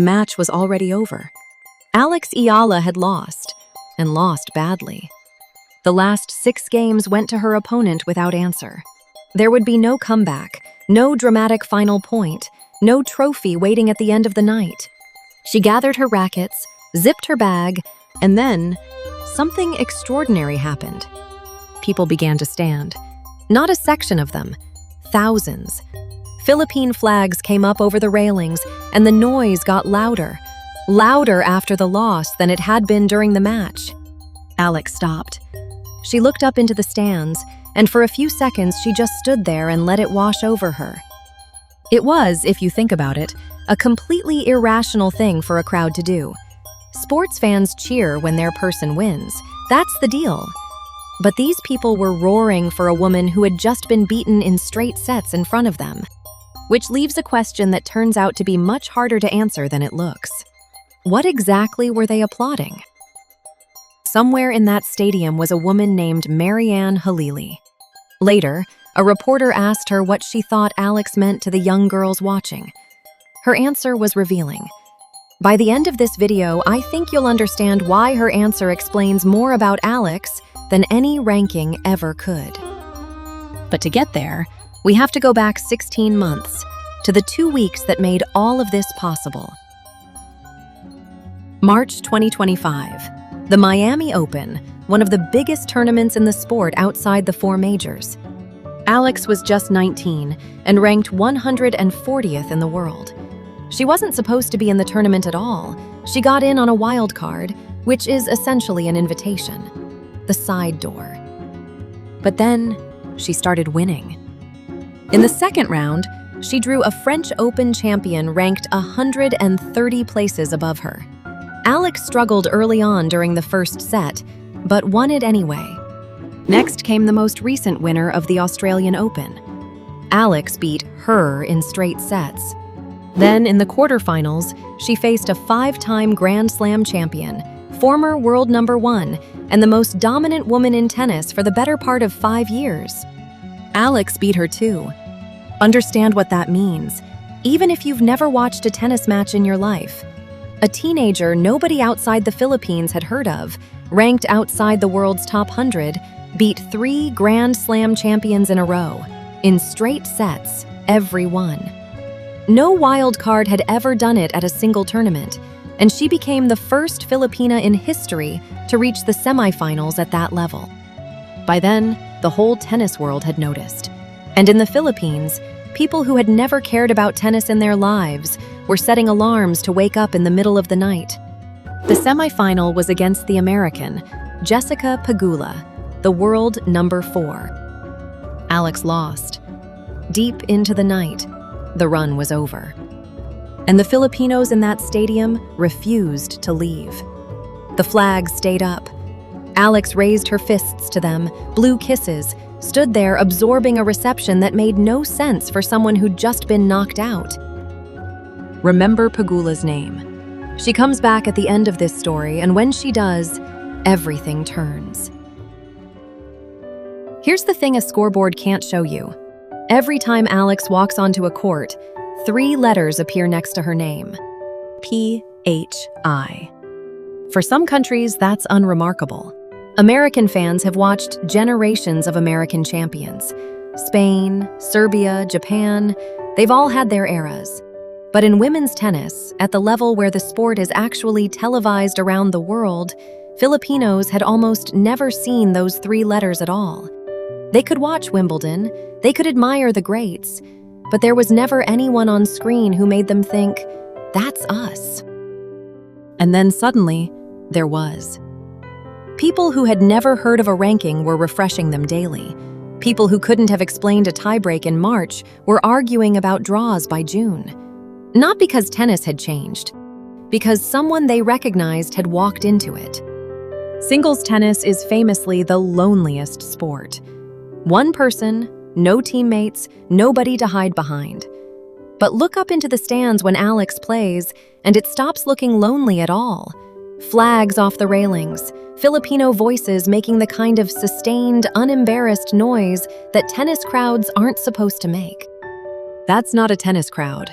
the match was already over. Alex Eala had lost, and lost badly. The last 6 games went to her opponent without answer. There would be no comeback, no dramatic final point, no trophy waiting at the end of the night. She gathered her rackets, zipped her bag, and then something extraordinary happened. People began to stand. Not a section of them, thousands. Philippine flags came up over the railings, and the noise got louder after the loss than it had been during the match. Alex stopped. She looked up into the stands, and for a few seconds she just stood there and let it wash over her. It was, if you think about it, a completely irrational thing for a crowd to do. Sports fans cheer when their person wins. That's the deal. But these people were roaring for a woman who had just been beaten in straight sets in front of them. Which leaves a question that turns out to be much harder to answer than it looks. What exactly were they applauding? Somewhere in that stadium was a woman named Marianne Halili. Later, a reporter asked her what she thought Alex meant to the young girls watching. Her answer was revealing. By the end of this video, I think you'll understand why her answer explains more about Alex than any ranking ever could. But to get there, we have to go back 16 months, to the 2 weeks that made all of this possible. March 2025, the Miami Open, one of the biggest tournaments in the sport outside the 4 majors. Alex was just 19 and ranked 140th in the world. She wasn't supposed to be in the tournament at all. She got in on a wild card, which is essentially an invitation, the side door. But then she started winning. In the second round, she drew a French Open champion ranked 130 places above her. Alex struggled early on during the first set, but won it anyway. Next came the most recent winner of the Australian Open. Alex beat her in straight sets. Then, in the quarterfinals, she faced a 5-time Grand Slam champion, former world #1, and the most dominant woman in tennis for the better part of 5 years. Alex beat her too. Understand what that means, even if you've never watched a tennis match in your life. A teenager nobody outside the Philippines had heard of, ranked outside the world's top 100, beat 3 Grand Slam champions in a row, in straight sets, every one. No wild card had ever done it at a single tournament, and she became the first Filipina in history to reach the semifinals at that level. By then, the whole tennis world had noticed. And in the Philippines, people who had never cared about tennis in their lives were setting alarms to wake up in the middle of the night. The semifinal was against the American, Jessica Pegula, the world #4. Alex lost. Deep into the night, the run was over. And the Filipinos in that stadium refused to leave. The flags stayed up. Alex raised her fists to them, blew kisses, stood there absorbing a reception that made no sense for someone who'd just been knocked out. Remember Pegula's name. She comes back at the end of this story, and when she does, everything turns. Here's the thing a scoreboard can't show you. Every time Alex walks onto a court, 3 letters appear next to her name. PHI. For some countries, that's unremarkable. American fans have watched generations of American champions. Spain, Serbia, Japan, they've all had their eras. But in women's tennis, at the level where the sport is actually televised around the world, Filipinos had almost never seen those 3 letters at all. They could watch Wimbledon, they could admire the greats, but there was never anyone on screen who made them think, that's us. And then suddenly, there was. People who had never heard of a ranking were refreshing them daily. People who couldn't have explained a tiebreak in March were arguing about draws by June. Not because tennis had changed, because someone they recognized had walked into it. Singles tennis is famously the loneliest sport. One person, no teammates, nobody to hide behind. But look up into the stands when Alex plays, and it stops looking lonely at all. Flags off the railings, Filipino voices making the kind of sustained, unembarrassed noise that tennis crowds aren't supposed to make. That's not a tennis crowd.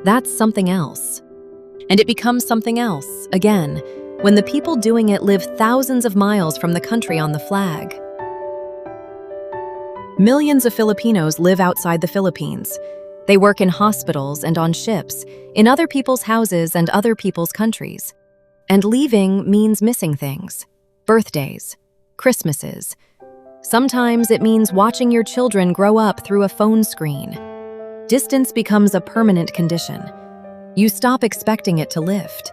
That's something else. And it becomes something else, again, when the people doing it live thousands of miles from the country on the flag. Millions of Filipinos live outside the Philippines. They work in hospitals and on ships, in other people's houses and other people's countries. And leaving means missing things. Birthdays, Christmases. Sometimes it means watching your children grow up through a phone screen. Distance becomes a permanent condition. You stop expecting it to lift.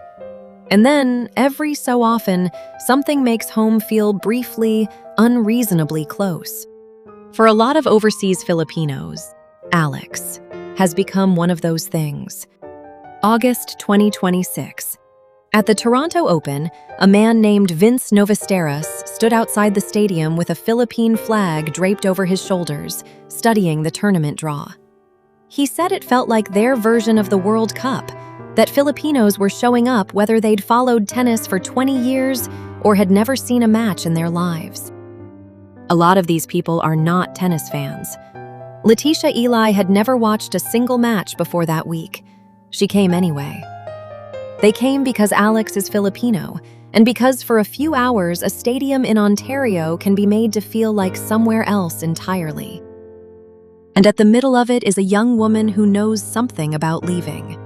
And then, every so often, something makes home feel briefly, unreasonably close. For a lot of overseas Filipinos, Alex has become one of those things. August 2026. At the Toronto Open, a man named Vince Novasteras stood outside the stadium with a Philippine flag draped over his shoulders, studying the tournament draw. He said it felt like their version of the World Cup, that Filipinos were showing up whether they'd followed tennis for 20 years or had never seen a match in their lives. A lot of these people are not tennis fans. Iga Świątek had never watched a single match before that week. She came anyway. They came because Alex is Filipino, and because for a few hours a stadium in Ontario can be made to feel like somewhere else entirely. And at the middle of it is a young woman who knows something about leaving.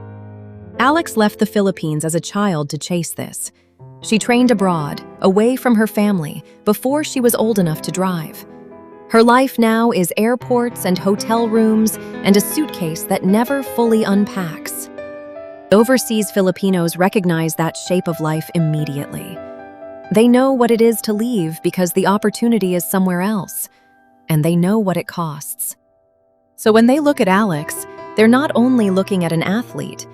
Alex left the Philippines as a child to chase this. She trained abroad, away from her family, before she was old enough to drive. Her life now is airports and hotel rooms and a suitcase that never fully unpacks. Overseas Filipinos recognize that shape of life immediately. They know what it is to leave because the opportunity is somewhere else, and they know what it costs. So when they look at Alex, they're not only looking at an athlete,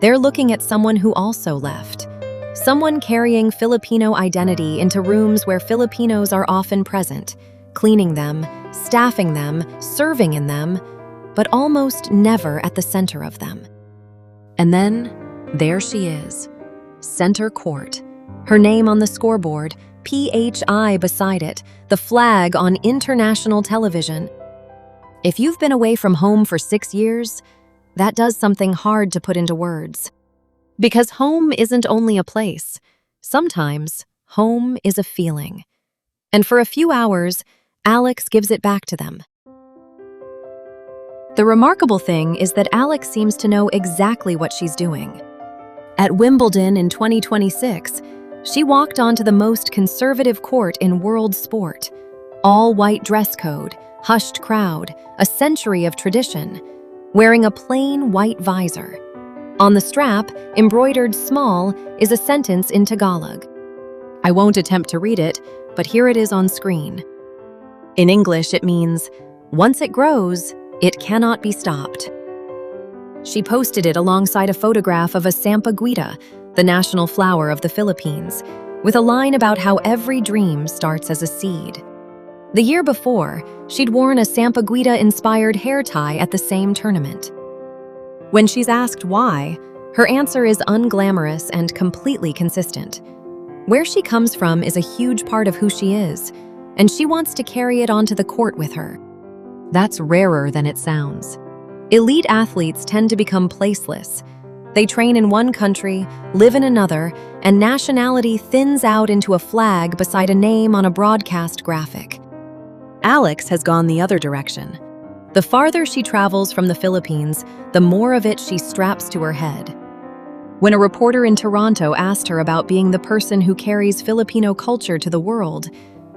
they're looking at someone who also left. Someone carrying Filipino identity into rooms where Filipinos are often present, cleaning them, staffing them, serving in them, but almost never at the center of them. And then, there she is, center court. Her name on the scoreboard, PHI beside it, the flag on international television. If you've been away from home for 6 years, that does something hard to put into words. Because home isn't only a place. Sometimes, home is a feeling. And for a few hours, Alex gives it back to them. The remarkable thing is that Alex seems to know exactly what she's doing. At Wimbledon in 2026, she walked onto the most conservative court in world sport. All-white dress code, hushed crowd, a century of tradition, wearing a plain white visor. On the strap, embroidered small, is a sentence in Tagalog. I won't attempt to read it, but here it is on screen. In English, it means, once it grows, it cannot be stopped. She posted it alongside a photograph of a sampaguita, the national flower of the Philippines, with a line about how every dream starts as a seed. The year before, she'd worn a sampaguita-inspired hair tie at the same tournament. When she's asked why, her answer is unglamorous and completely consistent. Where she comes from is a huge part of who she is, and she wants to carry it onto the court with her. That's rarer than it sounds. Elite athletes tend to become placeless. They train in one country, live in another, and nationality thins out into a flag beside a name on a broadcast graphic. Alex has gone the other direction. The farther she travels from the Philippines, the more of it she straps to her head. When a reporter in Toronto asked her about being the person who carries Filipino culture to the world,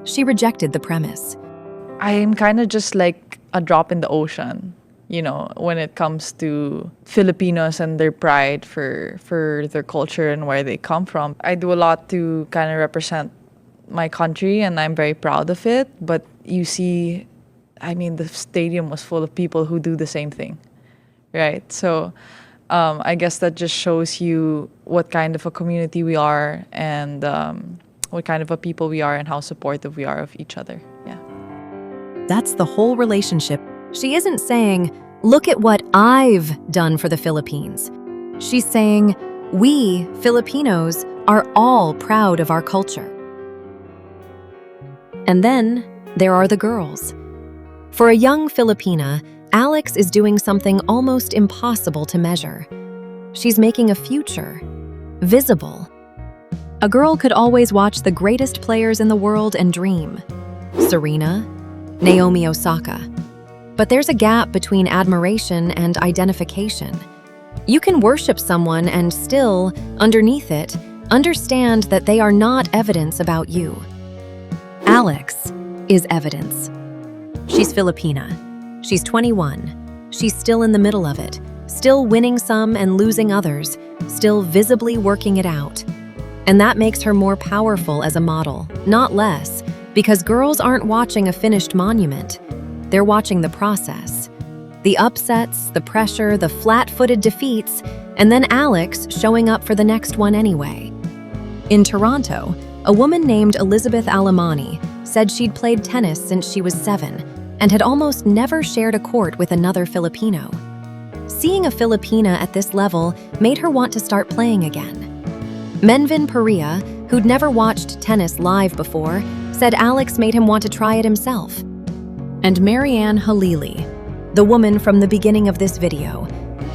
she rejected the premise. I'm kind of just like a drop in the ocean, when it comes to Filipinos and their pride for their culture and where they come from. I do a lot to kind of represent my country, and I'm very proud of it. But you see, the stadium was full of people who do the same thing, right? So I guess that just shows you what kind of a community we are, and what kind of a people we are, and how supportive we are of each other. Yeah. That's the whole relationship. She isn't saying, look at what I've done for the Philippines. She's saying, we, Filipinos, are all proud of our culture. And then there are the girls. For a young Filipina, Alex is doing something almost impossible to measure. She's making a future, visible. A girl could always watch the greatest players in the world and dream. Serena, Naomi Osaka. But there's a gap between admiration and identification. You can worship someone and still, underneath it, understand that they are not evidence about you. Alex is evidence. She's Filipina. She's 21. She's still in the middle of it, still winning some and losing others, still visibly working it out. And that makes her more powerful as a model, not less, because girls aren't watching a finished monument. They're watching the process. The upsets, the pressure, the flat-footed defeats, and then Alex showing up for the next one anyway. In Toronto, a woman named Elizabeth Alemany said she'd played tennis since she was 7 and had almost never shared a court with another Filipino. Seeing a Filipina at this level made her want to start playing again. Menvin Perea, who'd never watched tennis live before, said Alex made him want to try it himself. And Marianne Halili, the woman from the beginning of this video,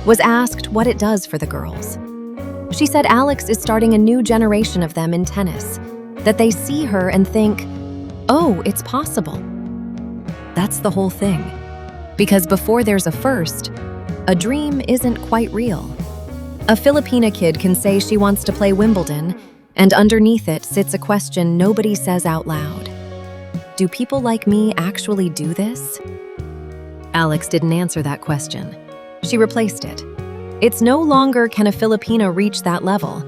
was asked what it does for the girls. She said Alex is starting a new generation of them in tennis, that they see her and think, oh, it's possible. That's the whole thing. Because before there's a first, a dream isn't quite real. A Filipina kid can say she wants to play Wimbledon, and underneath it sits a question nobody says out loud. Do people like me actually do this? Alex didn't answer that question. She replaced it. It's no longer can a Filipina reach that level.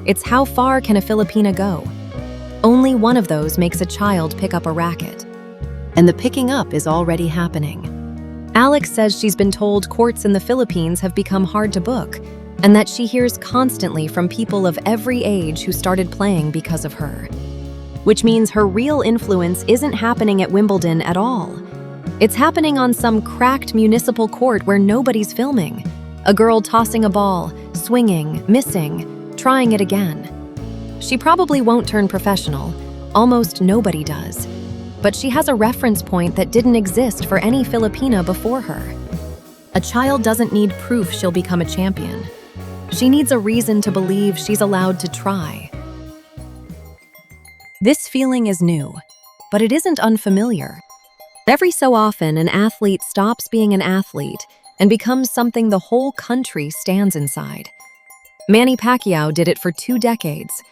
It's how far can a Filipina go? Only one of those makes a child pick up a racket. And the picking up is already happening. Alex says she's been told courts in the Philippines have become hard to book, and that she hears constantly from people of every age who started playing because of her. Which means her real influence isn't happening at Wimbledon at all. It's happening on some cracked municipal court where nobody's filming. A girl tossing a ball, swinging, missing, trying it again. She probably won't turn professional. Almost nobody does. But she has a reference point that didn't exist for any Filipina before her. A child doesn't need proof she'll become a champion. She needs a reason to believe she's allowed to try. This feeling is new, but it isn't unfamiliar. Every so often, an athlete stops being an athlete and becomes something the whole country stands inside. Manny Pacquiao did it for 2 decades.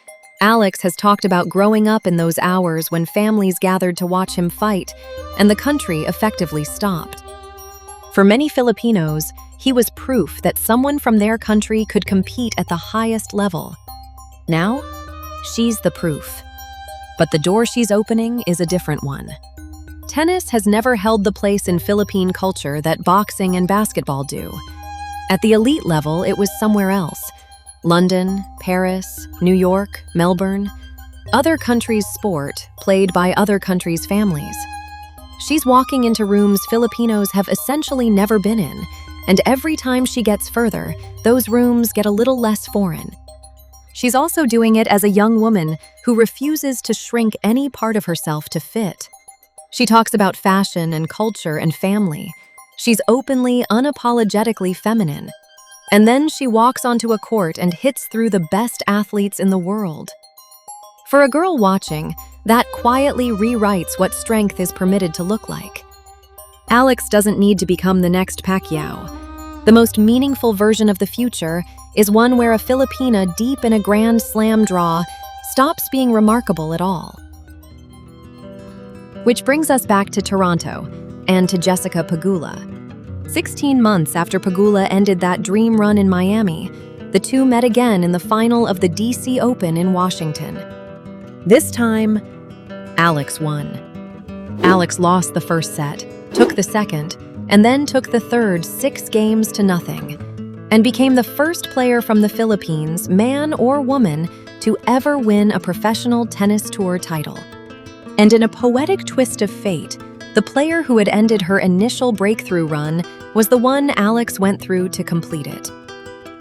Alex has talked about growing up in those hours when families gathered to watch him fight, and the country effectively stopped. For many Filipinos, he was proof that someone from their country could compete at the highest level. Now, she's the proof. But the door she's opening is a different one. Tennis has never held the place in Philippine culture that boxing and basketball do. At the elite level, it was somewhere else. London, Paris, New York, Melbourne. Other countries' sport, played by other countries' families. She's walking into rooms Filipinos have essentially never been in, and every time she gets further, those rooms get a little less foreign. She's also doing it as a young woman who refuses to shrink any part of herself to fit. She talks about fashion and culture and family. She's openly, unapologetically feminine. And then she walks onto a court and hits through the best athletes in the world. For a girl watching, that quietly rewrites what strength is permitted to look like. Alex doesn't need to become the next Pacquiao. The most meaningful version of the future is one where a Filipina deep in a Grand Slam draw stops being remarkable at all. Which brings us back to Toronto and to Jessica Pegula. 16 months after Pegula ended that dream run in Miami, the two met again in the final of the DC Open in Washington. This time, Alex won. Alex lost the first set, took the second, and then took the third 6 games to nothing, and became the first player from the Philippines, man or woman, to ever win a professional tennis tour title. And in a poetic twist of fate, the player who had ended her initial breakthrough run was the one Alex went through to complete it.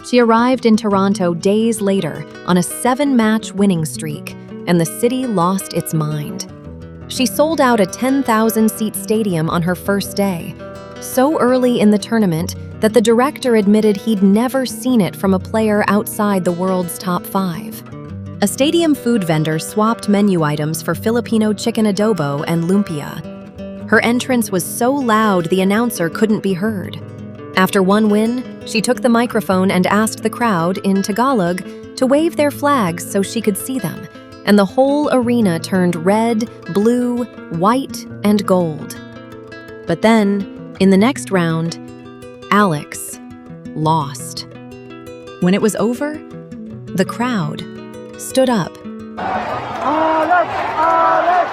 She arrived in Toronto days later on a 7-match winning streak, and the city lost its mind. She sold out a 10,000-seat stadium on her first day, so early in the tournament that the director admitted he'd never seen it from a player outside the world's top 5. A stadium food vendor swapped menu items for Filipino chicken adobo and lumpia. Her entrance was so loud the announcer couldn't be heard. After one win, she took the microphone and asked the crowd, in Tagalog, to wave their flags so she could see them, and the whole arena turned red, blue, white, and gold. But then, in the next round, Alex lost. When it was over, the crowd stood up. Alex! Alex!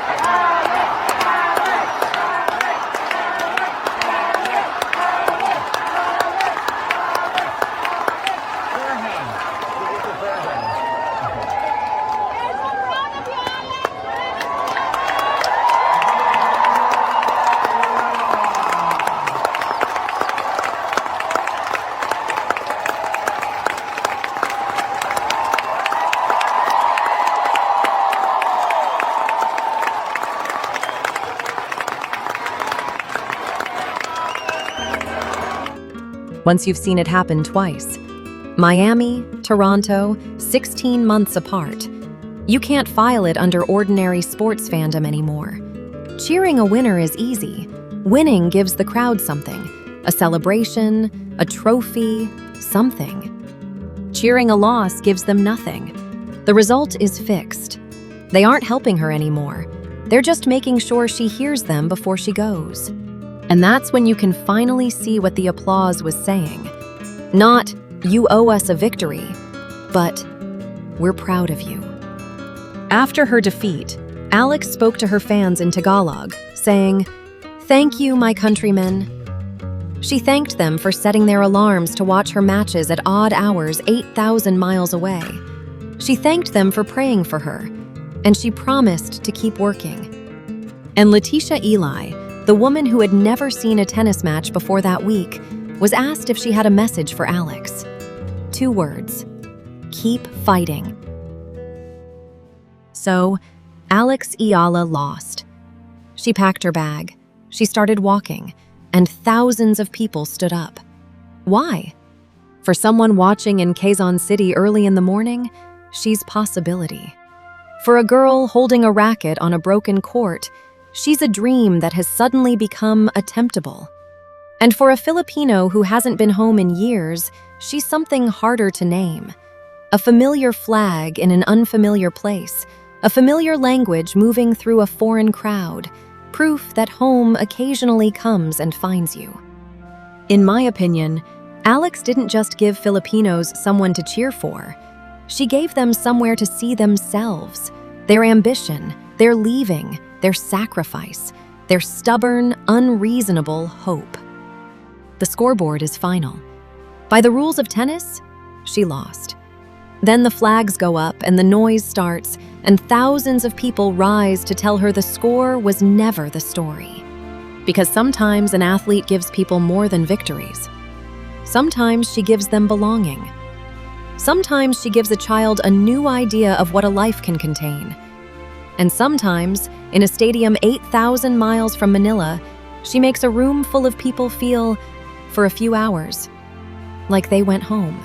Once you've seen it happen twice, Miami, Toronto, 16 months apart, you can't file it under ordinary sports fandom anymore. Cheering a winner is easy. Winning gives the crowd something, a celebration, a trophy, something. Cheering a loss gives them nothing. The result is fixed. They aren't helping her anymore. They're just making sure she hears them before she goes. And that's when you can finally see what the applause was saying. Not, "You owe us a victory," but, "We're proud of you." After her defeat, Alex spoke to her fans in Tagalog, saying, "Thank you, my countrymen." She thanked them for setting their alarms to watch her matches at odd hours 8,000 miles away. She thanked them for praying for her, and she promised to keep working. And Iga Świątek, the woman who had never seen a tennis match before that week, was asked if she had a message for Alex. 2 words: keep fighting. So, Alex Eala lost. She packed her bag, she started walking, and thousands of people stood up. Why? For someone watching in Quezon City early in the morning, she's possibility. For a girl holding a racket on a broken court, she's a dream that has suddenly become attemptable. And for a Filipino who hasn't been home in years, she's something harder to name. A familiar flag in an unfamiliar place, a familiar language moving through a foreign crowd, proof that home occasionally comes and finds you. In my opinion, Alex didn't just give Filipinos someone to cheer for. She gave them somewhere to see themselves, their ambition, their leaving, their sacrifice, their stubborn, unreasonable hope. The scoreboard is final. By the rules of tennis, she lost. Then the flags go up and the noise starts, and thousands of people rise to tell her the score was never the story. Because sometimes an athlete gives people more than victories. Sometimes she gives them belonging. Sometimes she gives a child a new idea of what a life can contain. And sometimes, in a stadium 8,000 miles from Manila, she makes a room full of people feel, for a few hours, like they went home.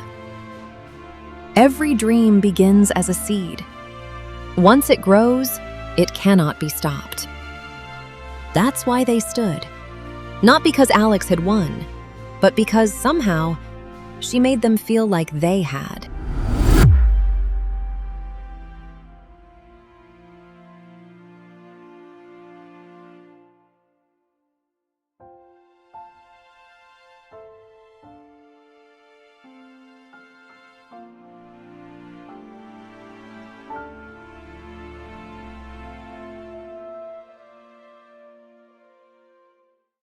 Every dream begins as a seed. Once it grows, it cannot be stopped. That's why they stood. Not because Alex had won, but because somehow she made them feel like they had.